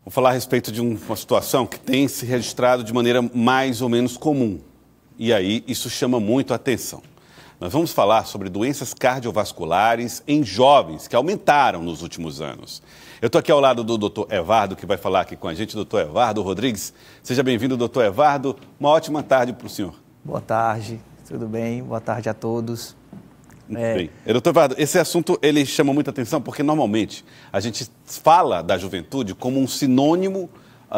Vou falar a respeito de uma situação que tem se registrado de maneira mais ou menos comum. E aí, isso chama muito a atenção. Nós vamos falar sobre doenças cardiovasculares em jovens, que aumentaram nos últimos anos. Eu estou aqui ao lado do Dr. Evardo, que vai falar aqui com a gente, Dr. Evardo Rodrigues. Seja bem-vindo, Dr. Evardo. Uma ótima tarde para o senhor. Boa tarde, tudo bem? Boa tarde a todos. Bem, Dr. Evardo, esse assunto ele chama muita atenção porque normalmente a gente fala da juventude como um sinônimo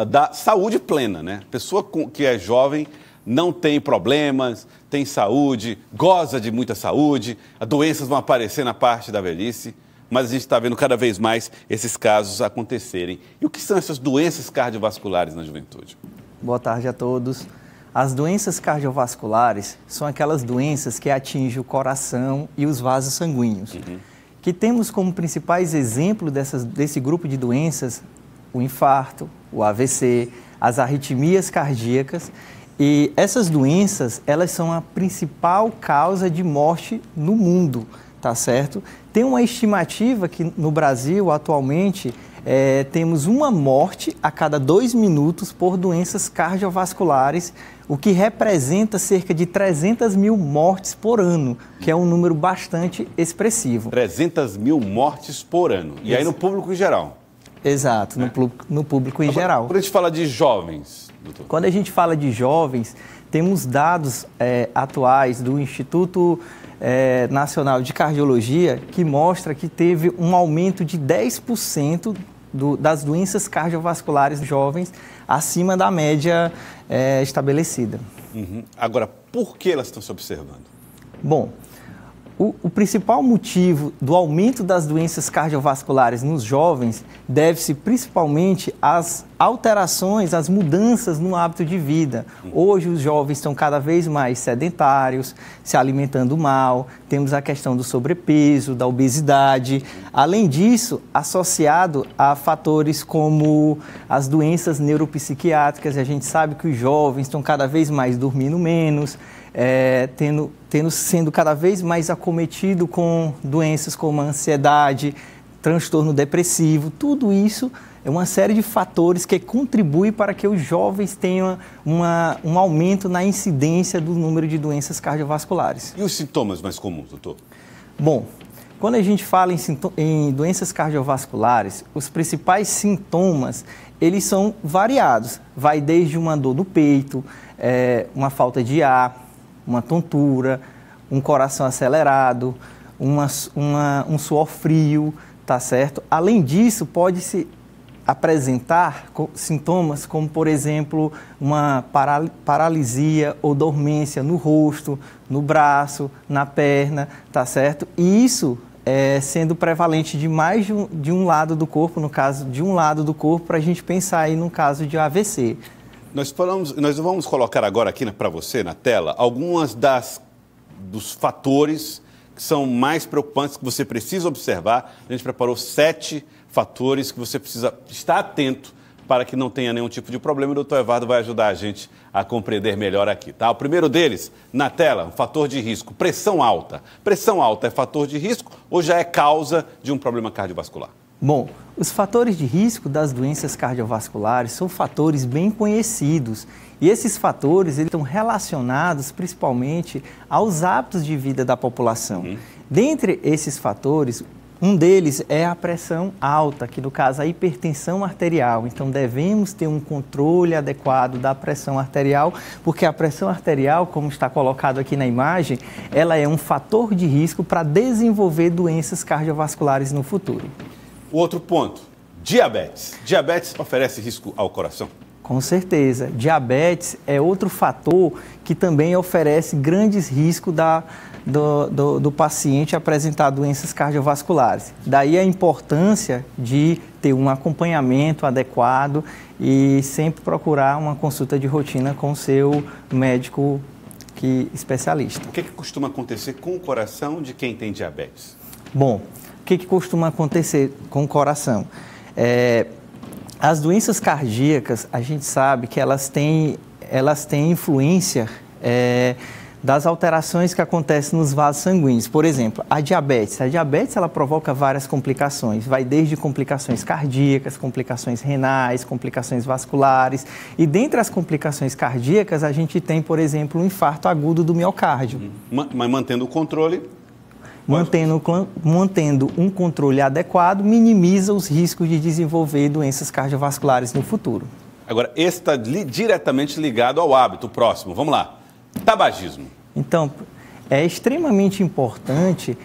da saúde plena, né? Pessoa que é jovem não tem problemas, tem saúde, goza de muita saúde, as doenças vão aparecer na parte da velhice, mas a gente está vendo cada vez mais esses casos acontecerem. E o que são essas doenças cardiovasculares na juventude? Boa tarde a todos. As doenças cardiovasculares são aquelas doenças que atingem o coração e os vasos sanguíneos. Que temos como principais exemplos desse grupo de doenças o infarto, o AVC, as arritmias cardíacas. E essas doenças, elas são a principal causa de morte no mundo, tá certo? Tem uma estimativa que no Brasil, atualmente, temos uma morte a cada 2 minutos por doenças cardiovasculares, o que representa cerca de 300 mil mortes por ano, que é um número bastante expressivo. 300 mil mortes por ano. E aí no público em geral? Exato, no público em geral. Quando a gente fala de jovens, doutor? Quando a gente fala de jovens, temos dados atuais do Instituto Nacional de Cardiologia que mostra que teve um aumento de 10% das doenças cardiovasculares jovens acima da média estabelecida. Agora, por que elas estão se observando? Bom, o principal motivo do aumento das doenças cardiovasculares nos jovens deve-se principalmente às alterações, às mudanças no hábito de vida. Hoje os jovens estão cada vez mais sedentários, se alimentando mal, temos a questão do sobrepeso, da obesidade. Além disso, associado a fatores como as doenças neuropsiquiátricas, a gente sabe que os jovens estão cada vez mais dormindo menos, sendo cada vez mais acometido com doenças como a ansiedade, transtorno depressivo. Tudo isso é uma série de fatores que contribuem para que os jovens tenham um aumento na incidência do número de doenças cardiovasculares. E os sintomas mais comuns, doutor? Bom, quando a gente fala em doenças cardiovasculares, os principais sintomas, eles são variados. Vai desde uma dor no peito, uma falta de ar, uma tontura, um coração acelerado, um suor frio, tá certo? Além disso, pode-se apresentar sintomas como, por exemplo, uma paralisia ou dormência no rosto, no braço, na perna, tá certo? E isso sendo prevalente de mais de um lado do corpo, no caso de um lado do corpo, para a gente pensar aí no caso de AVC. Nós vamos colocar agora aqui para você na tela algumas dos fatores que são mais preocupantes que você precisa observar. A gente preparou 7 fatores que você precisa estar atento para que não tenha nenhum tipo de problema. O doutor Evardo vai ajudar a gente a compreender melhor aqui, tá? O primeiro deles, na tela, um fator de risco, pressão alta. Pressão alta é fator de risco ou já é causa de um problema cardiovascular? Bom, os fatores de risco das doenças cardiovasculares são fatores bem conhecidos e esses fatores eles estão relacionados principalmente aos hábitos de vida da população. Dentre esses fatores, um deles é a pressão alta, que no caso é a hipertensão arterial. Então devemos ter um controle adequado da pressão arterial, porque a pressão arterial, como está colocado aqui na imagem, ela é um fator de risco para desenvolver doenças cardiovasculares no futuro. O outro ponto, diabetes. Diabetes oferece risco ao coração? Com certeza. Diabetes é outro fator que também oferece grandes riscos do paciente apresentar doenças cardiovasculares. Daí a importância de ter um acompanhamento adequado e sempre procurar uma consulta de rotina com o seu médico especialista. O que costuma acontecer com o coração de quem tem diabetes? Bom, o que costuma acontecer com o coração? As doenças cardíacas, a gente sabe que elas têm influência das alterações que acontecem nos vasos sanguíneos. Por exemplo, a diabetes. A diabetes, ela provoca várias complicações. Vai desde complicações cardíacas, complicações renais, complicações vasculares. E dentre as complicações cardíacas, a gente tem, por exemplo, um infarto agudo do miocárdio. Mas mantendo o controle... Mantendo um controle adequado, minimiza os riscos de desenvolver doenças cardiovasculares no futuro. Agora, esse está diretamente ligado ao hábito próximo. Vamos lá. Tabagismo. Então, é extremamente importante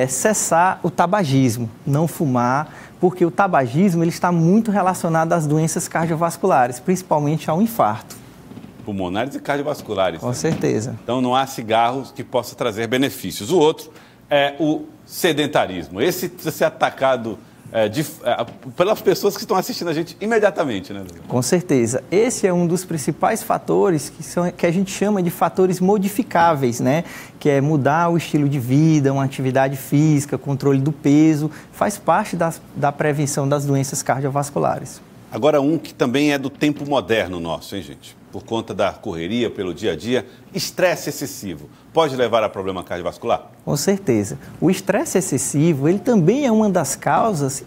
cessar o tabagismo, não fumar, porque o tabagismo ele está muito relacionado às doenças cardiovasculares, principalmente ao infarto. Pulmonares e cardiovasculares. Com certeza. Então, não há cigarros que possa trazer benefícios. O outro é o sedentarismo. Esse precisa ser atacado pelas pessoas que estão assistindo a gente imediatamente, né? Com certeza. Esse é um dos principais fatores que a gente chama de fatores modificáveis, né? Que é mudar o estilo de vida, uma atividade física, controle do peso, faz parte da prevenção das doenças cardiovasculares. Agora, um que também é do tempo moderno nosso, hein, gente? Por conta da correria, pelo dia a dia, estresse excessivo pode levar a problema cardiovascular? Com certeza. O estresse excessivo, ele também é uma das causas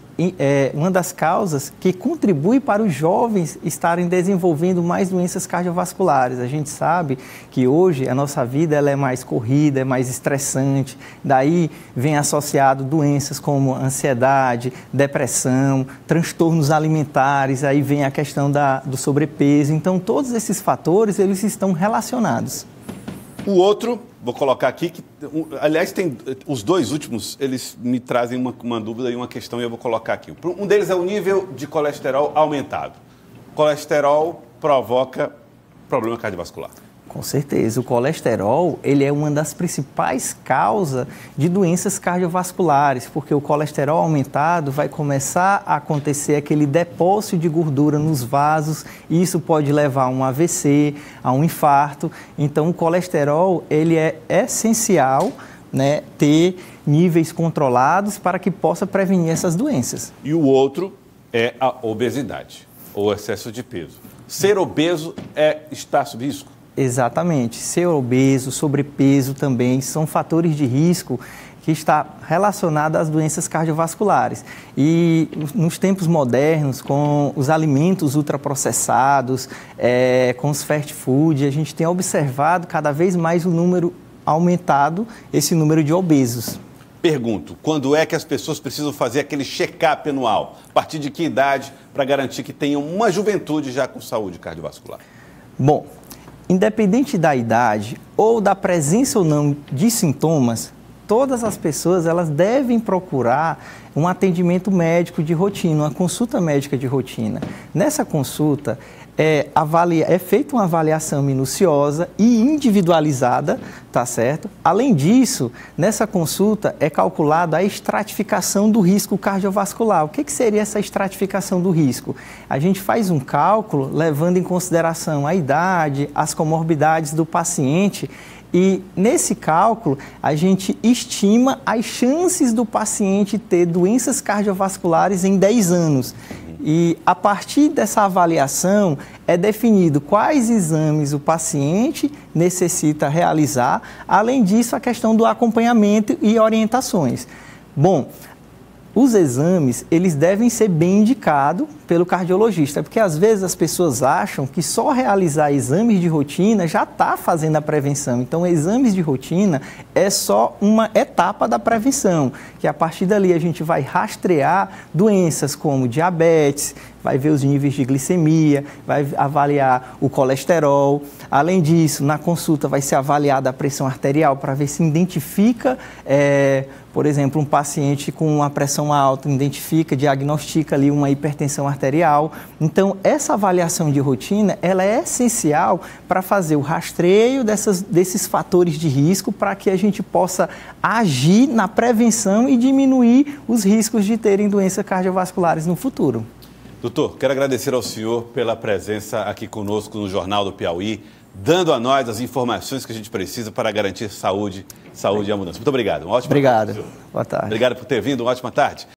que contribui para os jovens estarem desenvolvendo mais doenças cardiovasculares. A gente sabe que hoje a nossa vida ela é mais corrida, é mais estressante, daí vem associado doenças como ansiedade, depressão, transtornos alimentares, aí vem a questão do sobrepeso. Então, todos esses fatores, eles estão relacionados. O outro, vou colocar aqui, aliás, tem os dois últimos, eles me trazem uma dúvida e uma questão e eu vou colocar aqui. Um deles é o nível de colesterol aumentado. Colesterol provoca problema cardiovascular. Com certeza. O colesterol, ele é uma das principais causas de doenças cardiovasculares, porque o colesterol aumentado vai começar a acontecer aquele depósito de gordura nos vasos, e isso pode levar a um AVC, a um infarto. Então, o colesterol, ele é essencial, né, ter níveis controlados para que possa prevenir essas doenças. E o outro é a obesidade, ou excesso de peso. Ser obeso está sob risco? Exatamente. Ser obeso, sobrepeso também são fatores de risco que está relacionado às doenças cardiovasculares. E nos tempos modernos, com os alimentos ultraprocessados, com os fast food, a gente tem observado cada vez mais o número aumentado, esse número de obesos. Pergunto, quando é que as pessoas precisam fazer aquele check-up anual? A partir de que idade para garantir que tenham uma juventude já com saúde cardiovascular? Bom, independente da idade ou da presença ou não de sintomas, todas as pessoas elas devem procurar um atendimento médico de rotina, uma consulta médica de rotina. Nessa consulta é feita uma avaliação minuciosa e individualizada, tá certo? Além disso, nessa consulta é calculada a estratificação do risco cardiovascular. O que seria essa estratificação do risco? A gente faz um cálculo levando em consideração a idade, as comorbidades do paciente. E nesse cálculo, a gente estima as chances do paciente ter doenças cardiovasculares em 10 anos. E a partir dessa avaliação é definido quais exames o paciente necessita realizar. Além disso, a questão do acompanhamento e orientações. Bom, os exames, eles devem ser bem indicados pelo cardiologista, porque às vezes as pessoas acham que só realizar exames de rotina já está fazendo a prevenção. Então, exames de rotina é só uma etapa da prevenção, que a partir dali a gente vai rastrear doenças como diabetes, vai ver os níveis de glicemia, vai avaliar o colesterol. Além disso, na consulta vai ser avaliada a pressão arterial para ver se identifica, por exemplo, um paciente com uma pressão alta, diagnostica ali uma hipertensão arterial. Então, essa avaliação de rotina, ela é essencial para fazer o rastreio desses fatores de risco para que a gente possa agir na prevenção e diminuir os riscos de terem doenças cardiovasculares no futuro. Doutor, quero agradecer ao senhor pela presença aqui conosco no Jornal do Piauí, dando a nós as informações que a gente precisa para garantir saúde e abundância. Muito obrigado. Uma ótima tarde. Obrigado. Boa tarde. Obrigado por ter vindo. Uma ótima tarde.